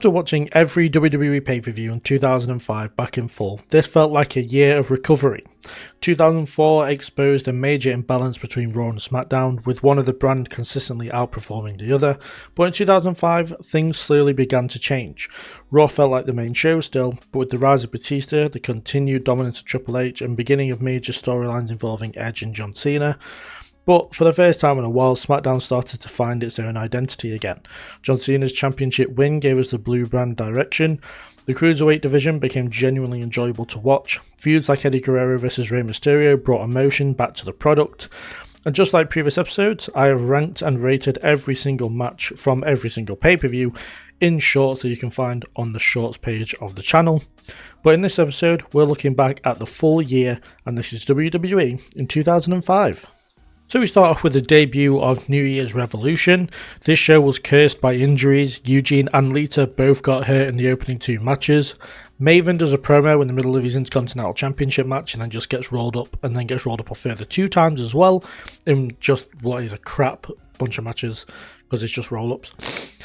After watching every WWE pay-per-view in 2005 back in full, this felt like a year of recovery. 2004 exposed a major imbalance between Raw and SmackDown, with one of the brand consistently outperforming the other, but in 2005 things slowly began to change. Raw felt like the main show still, but with the rise of Batista, the continued dominance of Triple H, and beginning of major storylines involving Edge and John Cena. But for the first time in a while, SmackDown started to find its own identity again. John Cena's championship win gave us the blue brand direction. The Cruiserweight division became genuinely enjoyable to watch. Feuds like Eddie Guerrero vs Rey Mysterio brought emotion back to the product. And just like previous episodes, I have ranked and rated every single match from every single pay-per-view in shorts that you can find on the shorts page of the channel. But in this episode, we're looking back at the full year, and this is WWE in 2005. So we start off with the debut of New Year's Revolution. This show was cursed by injuries. Eugene and Lita both got hurt in the opening two matches. Maven does a promo in the middle of his Intercontinental Championship match and then just gets rolled up, and then gets rolled up a further two times as well in just what is a crap bunch of matches because it's just roll-ups.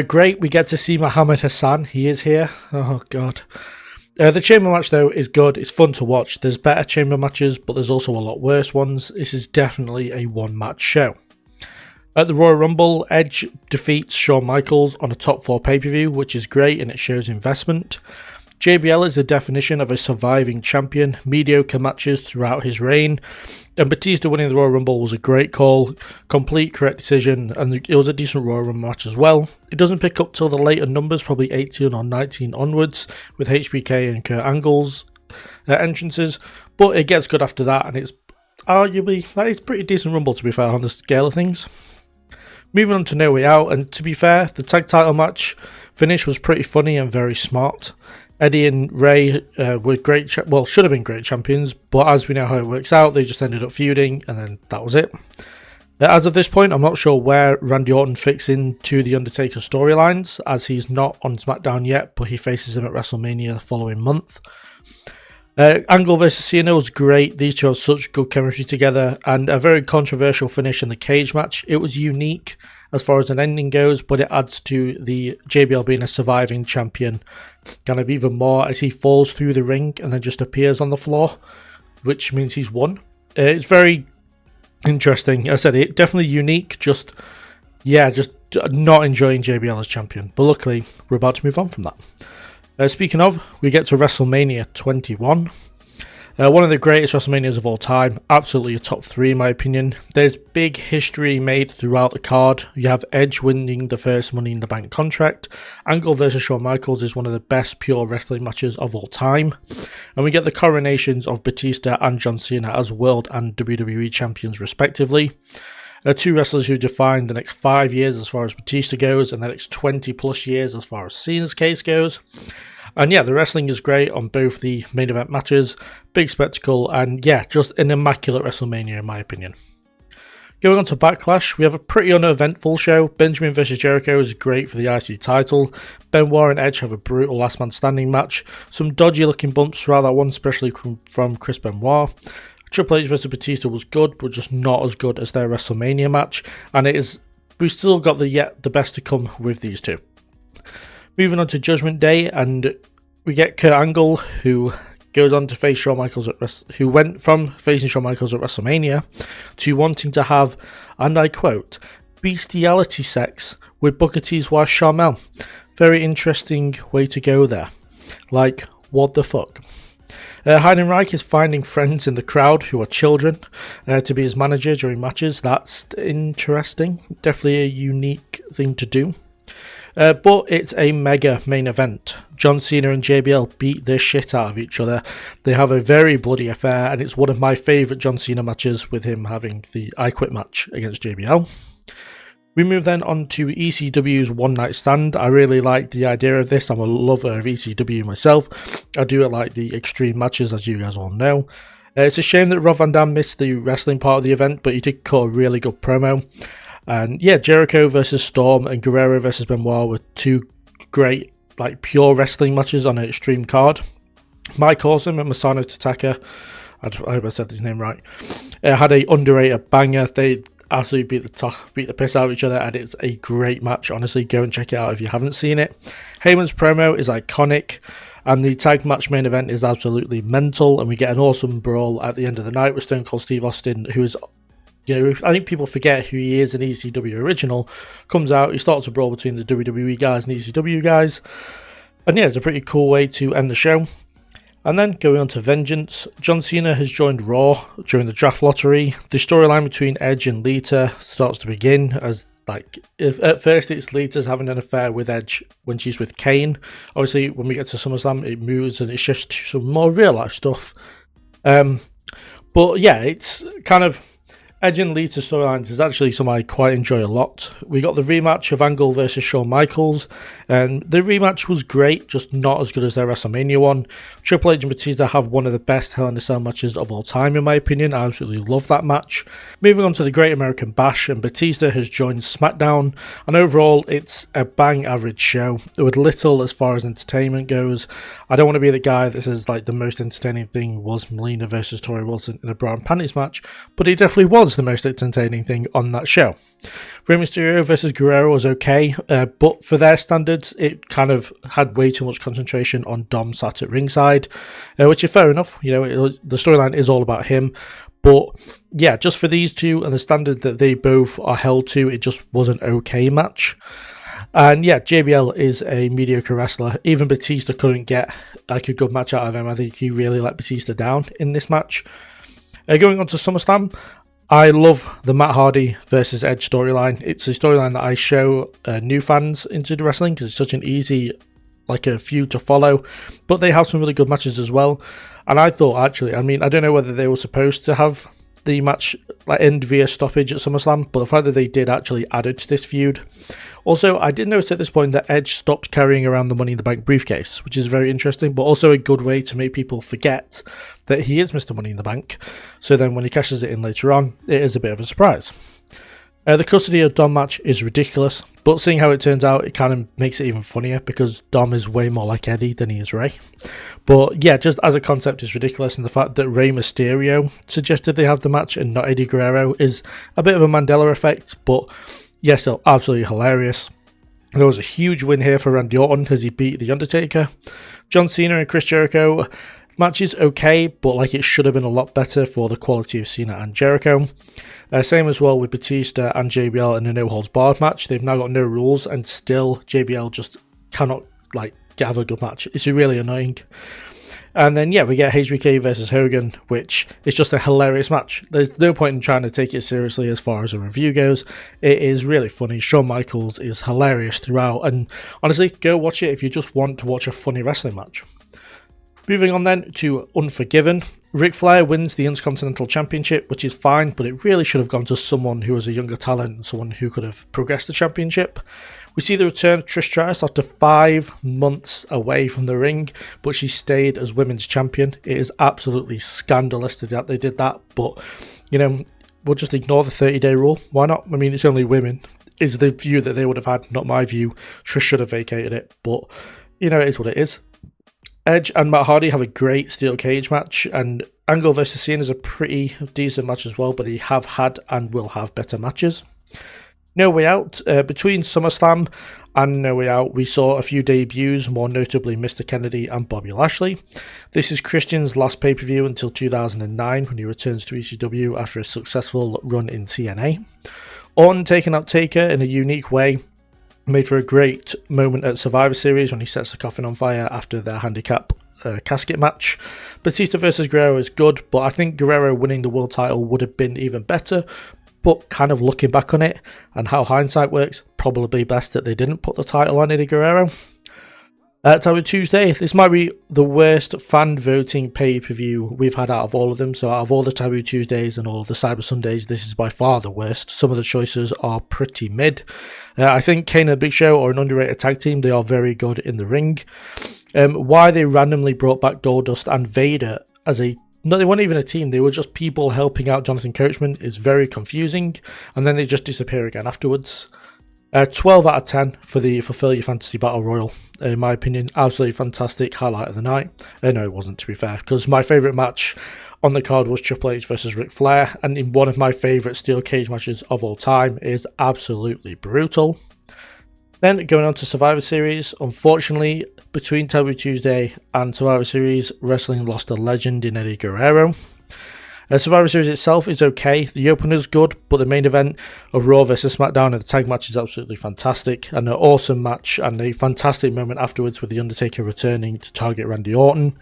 Great, we get to see Muhammad Hassan. He is here. Oh god. The chamber match though is good, it's fun to watch. There's better chamber matches, but there's also a lot worse ones. This is definitely a one match show. At the Royal Rumble, Edge defeats Shawn Michaels on a top 4 pay-per-view, which is great and it shows investment. JBL is the definition of a surviving champion, mediocre matches throughout his reign, and Batista winning the Royal Rumble was a great call, complete correct decision, and it was a decent Royal Rumble match as well. It doesn't pick up till the later numbers, probably 18 or 19 onwards, with HBK and Kurt Angle's entrances, but it gets good after that, and it's arguably, it's a pretty decent Rumble to be fair on the scale of things. Moving on to No Way Out, and to be fair, the tag title match finish was pretty funny and very smart. Eddie and Ray were great, should have been great champions, but as we know how it works out, they just ended up feuding, and then that was it. As of this point, I'm not sure where Randy Orton fits into the Undertaker storylines, as he's not on SmackDown yet, but he faces him at WrestleMania the following month. Angle vs Cena was great. These two have such good chemistry together, and a very controversial finish in the cage match. It was unique as far as an ending goes, but it adds to the JBL being a surviving champion kind of even more as he falls through the ring and then just appears on the floor, which means he's won. It's very interesting. As I said, it definitely unique. Just not enjoying JBL as champion, but luckily we're about to move on from that. Speaking of, we get to WrestleMania 21. One of the greatest WrestleManias of all time. Absolutely a top 3 in my opinion. There's big history made throughout the card. You have Edge winning the first Money in the Bank contract. Angle vs Shawn Michaels is one of the best pure wrestling matches of all time. And we get the coronations of Batista and John Cena as World and WWE champions respectively. Two wrestlers who define the next 5 years as far as Batista goes, and the next 20 plus years as far as Cena's case goes. And yeah, the wrestling is great on both the main event matches, big spectacle, and yeah, just an immaculate WrestleMania in my opinion. Going on to Backlash, we have a pretty uneventful show. Benjamin vs Jericho is great for the IC title. Benoit and Edge have a brutal last man standing match. Some dodgy looking bumps throughout that one, especially from Chris Benoit. Triple H vs Batista was good, but just not as good as their WrestleMania match, and we've still got the best to come with these two. Moving on to Judgment Day, and we get Kurt Angle, who goes on to face Shawn Michaels who went from facing Shawn Michaels at WrestleMania to wanting to have, and I quote, bestiality sex with Booker T's wife Sharmell. Very interesting way to go there. Like, what the fuck? Heidenreich is finding friends in the crowd who are children to be his manager during matches. That's interesting. Definitely a unique thing to do. But it's a mega main event. John Cena and JBL beat the shit out of each other. They have a very bloody affair, and it's one of my favourite John Cena matches, with him having the I Quit match against JBL. We move then on to ECW's One Night Stand. I really like the idea of this. I'm a lover of ECW myself. I do like the extreme matches, as you guys all know. It's a shame that Rob Van Dam missed the wrestling part of the event, but he did cut a really good promo. And yeah, Jericho versus Storm and Guerrero versus Benoit were two great, pure wrestling matches on an extreme card. Mike Awesome and Masano Tataka, I hope I said his name right, had a underrated banger. absolutely beat the piss out of each other, and it's a great match. Honestly, go and check it out if you haven't seen it. Heyman's promo is iconic, and the tag match main event is absolutely mental, and we get an awesome brawl at the end of the night with Stone Cold Steve Austin, who is, I think people forget who he is, an ECW original. Comes out, he starts a brawl between the WWE guys and ECW guys, and yeah, it's a pretty cool way to end the show. And then going on to Vengeance, John Cena has joined Raw during the draft lottery. The storyline between Edge and Lita starts to begin, as at first it's Lita's having an affair with Edge when she's with Kane. Obviously, when we get to SummerSlam, it moves and it shifts to some more real life stuff. But yeah, it's kind of Edge and Lita storylines is actually something I quite enjoy a lot. We got the rematch of Angle versus Shawn Michaels, and the rematch was great, just not as good as their WrestleMania one. Triple H and Batista have one of the best Hell in a Cell matches of all time, in my opinion. I absolutely love that match. Moving on to the Great American Bash, and Batista has joined SmackDown, and overall it's a bang average show with little as far as entertainment goes. I don't want to be the guy that says the most entertaining thing was Melina versus Tori Wilson in a bra and panties match, but it definitely was the most entertaining thing on that show. Rey Mysterio versus Guerrero was okay, but for their standards, it kind of had way too much concentration on Dom sat at ringside, which is fair enough. The storyline is all about him, but yeah, just for these two and the standard that they both are held to, it just was an okay match. And yeah, JBL is a mediocre wrestler. Even Batista couldn't get a good match out of him. I think he really let Batista down in this match. Going on to SummerSlam, I love the Matt Hardy versus Edge storyline. It's a storyline that I show new fans into the wrestling because it's such an easy a feud to follow, but they have some really good matches as well. And I thought, actually, I don't know whether they were supposed to have the match end via stoppage at SummerSlam, but the fact that they did actually added to this feud. Also, I did notice at this point that Edge stopped carrying around the Money in the Bank briefcase, which is very interesting, but also a good way to make people forget that he is Mr. Money in the Bank. So then when he cashes it in later on, it is a bit of a surprise. The custody of Dom match is ridiculous, but seeing how it turns out, it kind of makes it even funnier because Dom is way more like Eddie than he is Rey. But yeah, just as a concept, it's ridiculous, and the fact that Rey Mysterio suggested they have the match and not Eddie Guerrero is a bit of a Mandela effect, but yeah, still absolutely hilarious. There was a huge win here for Randy Orton as he beat The Undertaker. John Cena and Chris Jericho match is okay, but it should have been a lot better for the quality of Cena and Jericho. Same as well with Batista and JBL in a no-holds-barred match. They've now got no rules, and still JBL just cannot have a good match. It's really annoying. And then yeah, we get HBK versus Hogan, which is just a hilarious match. There's no point in trying to take it seriously as far as a review goes. It is really funny. Shawn Michaels is hilarious throughout, and honestly, go watch it if you just want to watch a funny wrestling match. Moving on then to Unforgiven. Ric Flair wins the Intercontinental Championship, which is fine, but it really should have gone to someone who was a younger talent and someone who could have progressed the championship. We see the return of Trish Stratus after 5 months away from the ring, but she stayed as women's champion. It is absolutely scandalous that they did that, but we'll just ignore the 30-day rule. Why not? It's only women. Is the view that they would have had, not my view. Trish should have vacated it, but it is what it is. Edge and Matt Hardy have a great steel cage match, and Angle versus Cena is a pretty decent match as well, but they have had and will have better matches. No Way Out. Between SummerSlam and No Way Out, we saw a few debuts, more notably Mr. Kennedy and Bobby Lashley. This is Christian's last pay-per-view until 2009, when he returns to ECW after a successful run in TNA. Orton taking out Taker in a unique way. Made for a great moment at Survivor Series when he sets the coffin on fire after their handicap casket match. Batista versus Guerrero is good, but I think Guerrero winning the world title would have been even better. But kind of looking back on it and how hindsight works, probably best that they didn't put the title on Eddie Guerrero. Taboo Tuesday, this might be the worst fan voting pay-per-view we've had out of all of them. So out of all the Taboo Tuesdays and all of the Cyber Sundays, this is by far the worst. Some of the choices are pretty mid. I think Kane and Big Show are an underrated tag team. They are very good in the ring. Why they randomly brought back Goldust and Vader as no, they weren't even a team. They were just people helping out Jonathan Coachman is very confusing. And then they just disappear again afterwards. 12 out of 10 for the Fulfill Your Fantasy Battle Royal. In my opinion, absolutely fantastic highlight of the night. No, it wasn't, to be fair, because my favourite match on the card was Triple H versus Ric Flair, and in one of my favourite steel cage matches of all time. It is absolutely brutal. Then going on to Survivor Series, unfortunately, between Taboo Tuesday and Survivor Series, wrestling lost a legend in Eddie Guerrero. Survivor Series itself is okay, the opener's good, but the main event of Raw vs SmackDown and the tag match is absolutely fantastic, and an awesome match and a fantastic moment afterwards with The Undertaker returning to target Randy Orton.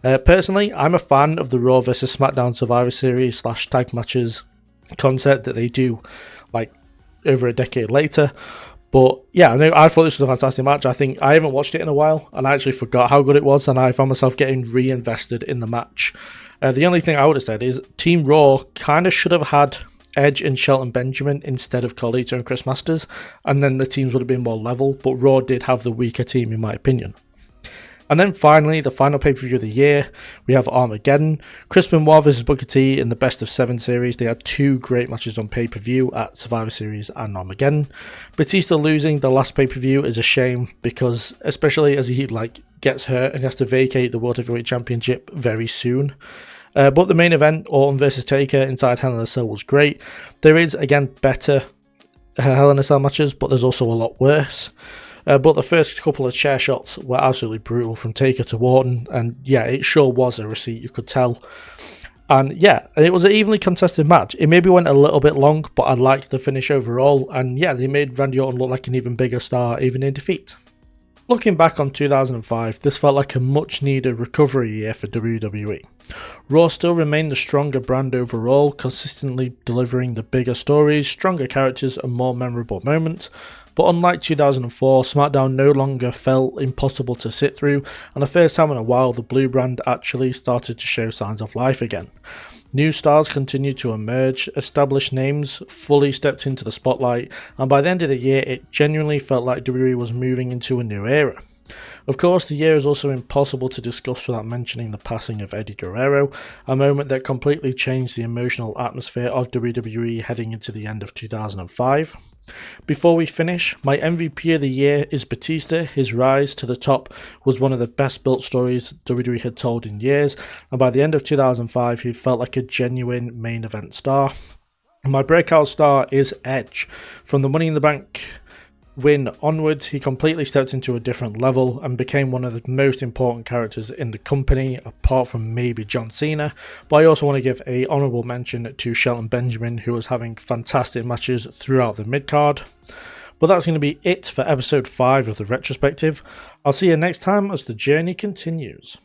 Personally, I'm a fan of the Raw vs SmackDown Survivor Series / tag matches concept that they do like over a decade later. But yeah, I thought this was a fantastic match. I think I haven't watched it in a while, and I actually forgot how good it was, and I found myself getting reinvested in the match. The only thing I would have said is Team Raw kind of should have had Edge and Shelton Benjamin instead of Carlito and Chris Masters, and then the teams would have been more level, but Raw did have the weaker team in my opinion. And then finally, the final pay-per-view of the year, we have Armageddon. Chris Benoit vs Booker T in the Best of 7 series. They had 2 great matches on pay-per-view at Survivor Series and Armageddon. Batista losing the last pay-per-view is a shame because, especially as he gets hurt and he has to vacate the World Heavyweight Championship very soon. But the main event, Orton vs Taker inside Hell in a Cell, was great. There is, again, better Hell in a Cell matches, but there's also a lot worse. But the first couple of chair shots were absolutely brutal from Taker to Orton, and yeah, it sure was a receipt, you could tell. And yeah, it was an evenly contested match. It maybe went a little bit long, but I liked the finish overall, and yeah, they made Randy Orton look like an even bigger star, even in defeat. Looking back on 2005, this felt like a much needed recovery year for WWE. Raw still remained the stronger brand overall, consistently delivering the bigger stories, stronger characters and more memorable moments, but unlike 2004, SmackDown no longer felt impossible to sit through, and the first time in a while the blue brand actually started to show signs of life again. New stars continued to emerge, established names fully stepped into the spotlight, and by the end of the year it genuinely felt like WWE was moving into a new era. Of course, the year is also impossible to discuss without mentioning the passing of Eddie Guerrero, a moment that completely changed the emotional atmosphere of WWE heading into the end of 2005. Before we finish, my MVP of the year is Batista. His rise to the top was one of the best built stories WWE had told in years, and by the end of 2005 he felt like a genuine main event star. My breakout star is Edge. From the Money in the Bank win onwards, he completely stepped into a different level and became one of the most important characters in the company, apart from maybe John Cena. But I also want to give a honourable mention to Shelton Benjamin, who was having fantastic matches throughout the mid-card. But that's going to be it for episode 5 of the Retrospective. I'll see you next time as the journey continues.